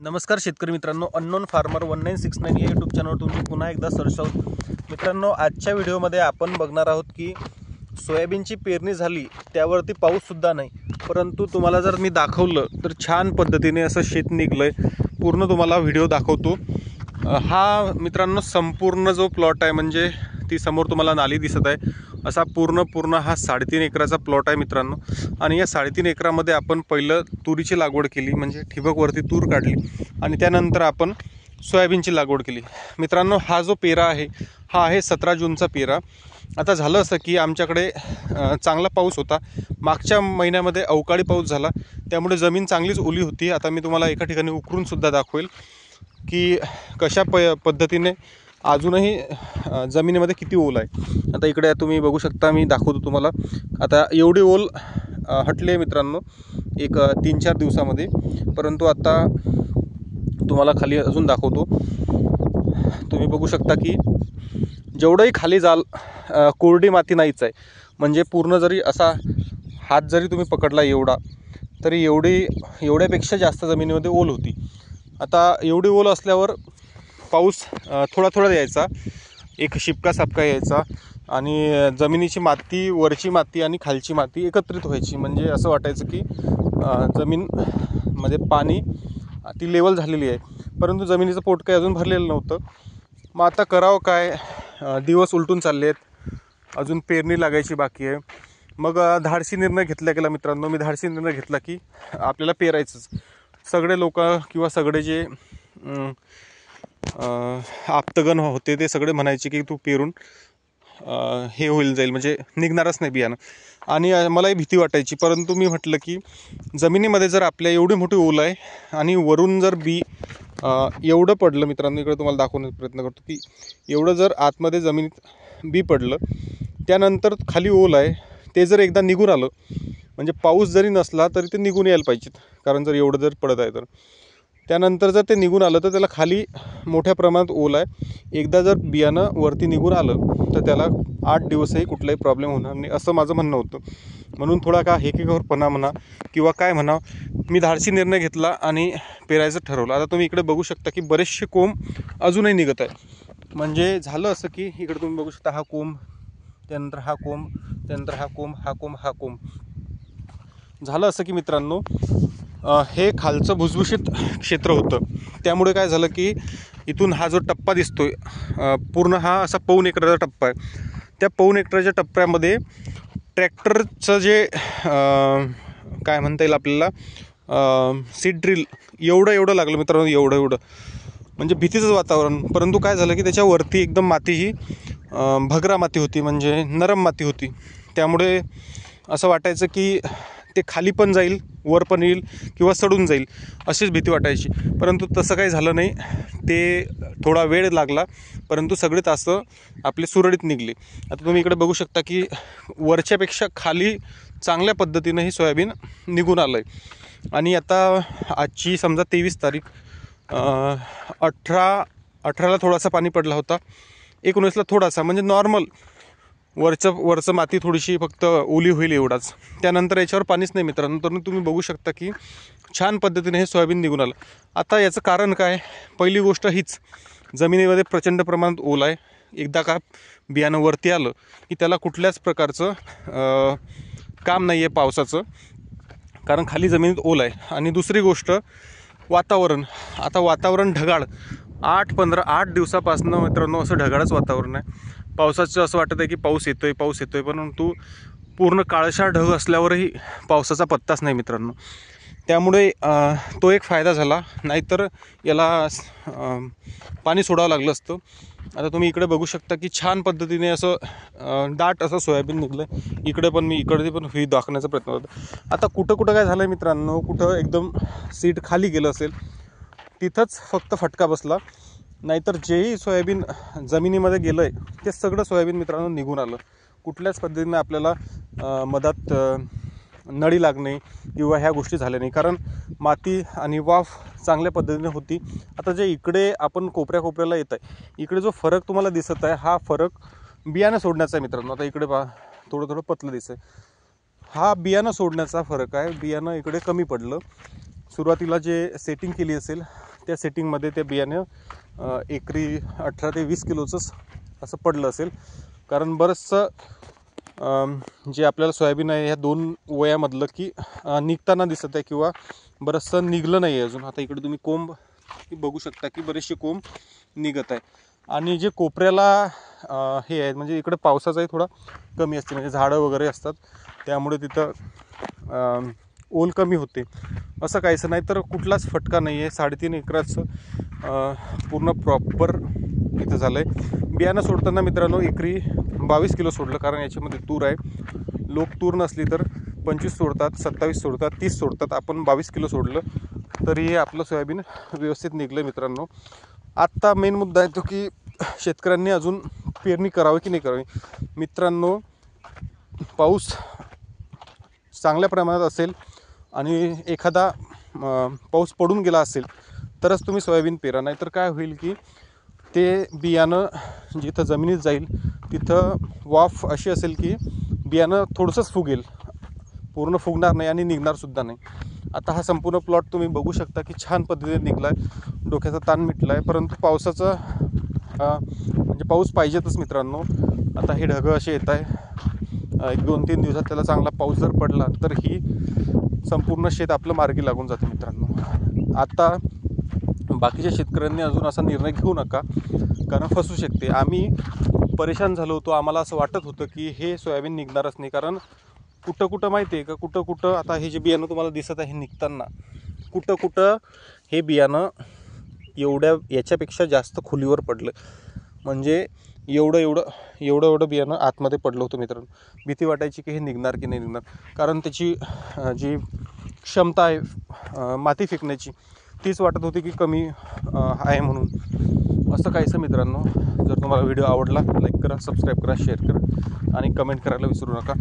नमस्कार शेतकरी मित्रांनो, अननोन फार्मर 1969 या यूट्यूब चॅनलवर तुमचे पुन्हा एकदा सहर्ष मित्रांनो, आजच्या व्हिडिओमध्ये आपण बघणार आहोत की सोयाबीनची पेरणी झाली, त्यावरती पाऊससुद्धा नाही, परंतु तुम्हाला जर मी दाखवलं तर छान पद्धतीने असं शेत निघलंय. पूर्ण तुम्हाला व्हिडिओ दाखवतो. हा मित्रांनो संपूर्ण जो प्लॉट आहे, म्हणजे ती समोर तुम्हाला नाली दिसत आहे, असा पूर्ण हा 3.5 एकराचा प्लॉट आहे मित्रांनो. आणि या 3.5 एकरामध्ये आपण पहिलं तुरीची लागवड केली, म्हणजे ठिबकवरती तूर काढली, आणि त्यानंतर आपण सोयाबीनची लागवड केली. मित्रांनो, हा जो पेरा आहे हा आहे 17 जूनचा पेरा. आता झालं असं की आमच्याकडे चांगला पाऊस होता. मागच्या महिन्यामध्ये अवकाळी पाऊस झाला, त्यामुळे जमीन चांगलीच ओली होती. आता मी तुम्हाला एका ठिकाणी उकरूनसुद्धा दाखवेल की कशा पद्धतीने अजूनही जमिनीमध्ये किती ओल आहे. आता इकडे तुम्ही बघू शकता, मी दाखवतो तुम्हाला. आता एवढी ओल हटली आहे मित्रांनो एक 3-4 दिवसामध्ये, परंतु आता तुम्हाला खाली अजून दाखवतो. तुम्ही बघू शकता की जेवढंही खाली जाल कोरडी माती नाहीच आहे. म्हणजे पूर्ण जरी असा हात जरी तुम्ही पकडला एवढा, तरी एवढ्यापेक्षा जास्त जमिनीमध्ये ओल होती. आता एवढी ओल असल्यावर पाऊस थोडा यायचा, एक शिपका सापका यायचा, आणि जमिनीची माती, वरची माती आणि खालची माती एकत्रित व्हायची. म्हणजे असं वाटायचं की जमीनमध्ये पाणी ती लेवल झालेली आहे, परंतु जमिनीचं पोट काही अजून भरलेलं नव्हतं. मग आता करावं काय, दिवस उलटून चालले आहेत, अजून पेरणी लागायची बाकी आहे. मग धाडसी निर्णय घेतला गेला मित्रांनो. मी धाडसी निर्णय घेतला की आपल्याला पेरायचंच. सगळे लोक किंवा सगळे जे आप्तगण होते ते सगळे म्हणायचे की तू पेरून हे होईल जाईल, म्हणजे निघणारच नाही बियाणं. आणि मलाही भीती वाटायची, परंतु मी म्हटलं की जमिनीमध्ये जर आपल्या एवढी मोठी ओल आहे आणि वरून जर बी एवढं पडलं मित्रांनो, इकडे तुम्हाला दाखवण्याचा प्रयत्न करतो की एवढं जर आतमध्ये जमिनीत बी पडलं, त्यानंतर खाली ओल आहे, ते जर एकदा निघून आलं, म्हणजे पाऊस जरी नसला तरी ते निघून यायला पाहिजेत. कारण जर एवढं जर पडत आहे तर त्यानंतर जर ते निघून आलं तर त्याला खाली मोठ्या प्रमाणात ओल आहे. एकदा जर बियाणं वरती निघून आलं तर त्याला 8 दिवसही कुठलाही प्रॉब्लेम होणार नाही, असं माझं म्हणणं होतं. म्हणून थोडा का हेकेखोरपणा म्हणा किंवा काय म्हणा, मी धाडसी निर्णय घेतला आणि पेरायचं ठरवलं. आता तुम्ही इकडे बघू शकता की बरेचसे कोंब अजूनही निघत आहे. म्हणजे झालं असं की इकडे तुम्ही बघू शकता, हा कोंब, त्यानंतर हा कोंब, त्यानंतर हा कोंब, हा कोंब, हा कोंब. झालं असं की मित्रांनो, हे खालचं भुसभुशीत क्षेत्र होतं. त्यामुळे काय झालं की इथून हा जो टप्पा दिसतोय, पूर्ण हा असा 1.25 एकराचा टप्पा आहे. त्या 1.25 एकराच्या टप्प्यामध्ये ट्रॅक्टरचं जे काय म्हणता येईल आपल्याला, सीड ड्रिल एवढं लागलं मित्रांनो, एवढं म्हणजे भीतीचंच वातावरण. परंतु काय झालं की त्याच्यावरती एकदम माती ही भगरा माती होती, म्हणजे नरम माती होती. त्यामुळे असं वाटायचं की ते खाली पण जाईल, वर पण येईल, किंवा सडून जाईल, अशीच भीती वाटायची. परंतु तसं काही झालं नाही. ते थोडा वेळ लागला, परंतु सगळे तासं आपले सुरळीत निघले. आता तुम्ही इकडे बघू शकता की वरच्यापेक्षा खाली चांगल्या पद्धतीनं ही सोयाबीन निघून आलं आहे. आणि आता आजची समजा 23 तारीख, 18ला थोडासा पाणी पडला होता, 19ला थोडासा, म्हणजे नॉर्मल वरचं माती थोडीशी फक्त ओली होईल एवढाच. त्यानंतर याच्यावर पाणीच नाही मित्रांनो. तर तुम्ही बघू शकता की छान पद्धतीने हे सोयाबीन निघून आलं. आता याचं कारण काय, पहिली गोष्ट हीच, जमिनीमध्ये प्रचंड प्रमाणात ओल आहे. एकदा का बियाणं वरती आलं की त्याला कुठल्याच प्रकारचं काम नाही आहे पावसाचं, कारण खाली जमिनीत ओल आहे. आणि दुसरी गोष्ट वातावरण. आता वातावरण ढगाळ, 8 दिवसापासून मित्रांनो असं ढगाळच वातावरण आहे. पावसाचं असं वाटत आहे की पाऊस येतोय, परंतु पूर्ण काळशार ढग असल्यावरही पावसाचा पत्ताच नाही मित्रांनो. त्यामुळे तो एक फायदा झाला, नाहीतर याला पाणी सोडावं लागलं असतं. आता तुम्ही इकडे बघू शकता की छान पद्धतीने असं दाट असं सोयाबीन निघलं आहे. इकडे पण ही दाखवण्याचा प्रयत्न करतो. आता कुठं काय झालं आहे मित्रांनो, कुठं एकदम सीड खाली गेलं असेल तिथंच फक्त फटका बसला, नाहीतर जेही सोयाबीन जमिनीमध्ये गेलं आहे ते सगळं सोयाबीन मित्रांनो निघून आलं. कुठल्याच पद्धतीने आपल्याला मधात नळी लागणे किंवा ह्या गोष्टी झाल्या नाही, कारण माती आणि वाफ चांगल्या पद्धतीने होती. आता जे इकडे आपण कोपऱ्याला येत आहे, इकडे जो फरक तुम्हाला दिसत आहे, हा फरक बियाणं सोडण्याचा आहे मित्रांनो. आता इकडे पहा, थोडं पतलं दिसत आहे, हा बियाणं सोडण्याचा फरक आहे. बियाणं इकडे कमी पडलं. सुरुवातीला जे सेटिंग केली असेल त्या सेटिंगमध्ये ते बियाणं एकरी 18 ते 20 किलोचंच असं पडलं असेल. कारण बरंचसं जे आपल्याला सोयाबीन आहे ह्या 2 वयामधलं की निघताना दिसत आहे किंवा बरंचसं निघलं नाही आहे अजून. आता इकडे तुम्ही कोंब बघू शकता की बरेचसे कोंब निघत आहे. आणि जे कोपऱ्याला हे आहे म्हणजे इकडे पावसाचाही थोडा कमी असते, म्हणजे झाडं वगैरे असतात त्यामुळे तिथं ओल कमी होते. असं काहीचं नाही, तर कुठलाच फटका नाही आहे. 3.5 एकराचं पूर्ण प्रॉपर इथं झालं आहे. बियाणं सोडताना मित्रांनो एकरी 22 किलो सोडलं, कारण याच्यामध्ये तूर आहे. लोक तूर नसली तर 25 सोडतात, 27 सोडतात, 30 सोडतात. आपण 22 किलो सोडलं तरी आपलं सोयाबीन व्यवस्थित निघलं मित्रांनो. आत्ता मेन मुद्दा आहे तो की शेतकऱ्यांनी अजून पेरणी करावी की नाही करावी. मित्रांनो, पाऊस चांगल्या प्रमाणात असेल आणि एखादा पाऊस पडून गेला असेल तरच तुम्ही सोयाबीन पेरा. नाही तर काय होईल की ते बियाणं जिथं जमिनीत जाईल तिथं वाफ अशी असेल की बियाणं थोडंसंच फुगेल, पूर्ण फुगणार नाही आणि निघणारसुद्धा नाही. आता हा संपूर्ण प्लॉट तुम्ही बघू शकता की छान पद्धतीने निघला आहे, डोक्याचा ताण मिटला आहे. परंतु पावसाचं म्हणजे पाऊस पाहिजेतच मित्रांनो. आता हे ढगं असे येत आहे, 1-2-3 दिवसात त्याला चांगला पाऊस जर पडला तर ही संपूर्ण शेत आपलं मार्गी लागून जाते मित्रांनो. आता बाकीच्या शेतकऱ्यांनी अजून असा निर्णय घेऊ नका, कारण फसू शकते. आम्ही परेशान झालो होतो, आम्हाला असं वाटत होतं की हे सोयाबीन निघणारच नाही. कारण कुठं माहिती आहे का, कुठं आता हे जे बियाणं तुम्हाला दिसत आहे निघताना, कुठं हे बियाणं याच्यापेक्षा जास्त खोलीवर पडलं. म्हणजे एवढं बियाणं आतमध्ये पडलं होतं मित्रांनो. भीती वाटायची की हे निघणार की नाही निघणार, कारण त्याची जी क्षमता आहे माती फेकण्याची तीच वाटत होती की कमी आहे म्हणून. असं काहीचं मित्रांनो. जर तुम्हाला व्हिडिओ आवडला लाईक करा, सबस्क्राईब करा, शेअर करा आणि कमेंट करायला विसरू नका,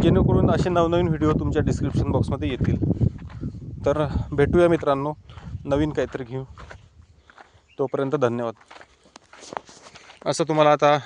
जेणेकरून असे नवनवीन व्हिडिओ तुमच्या डिस्क्रिप्शन बॉक्समध्ये येतील. तर भेटूया मित्रांनो नवीन काहीतरी घेऊ. तोपर्यंत धन्यवाद. असं तुम्हाला आता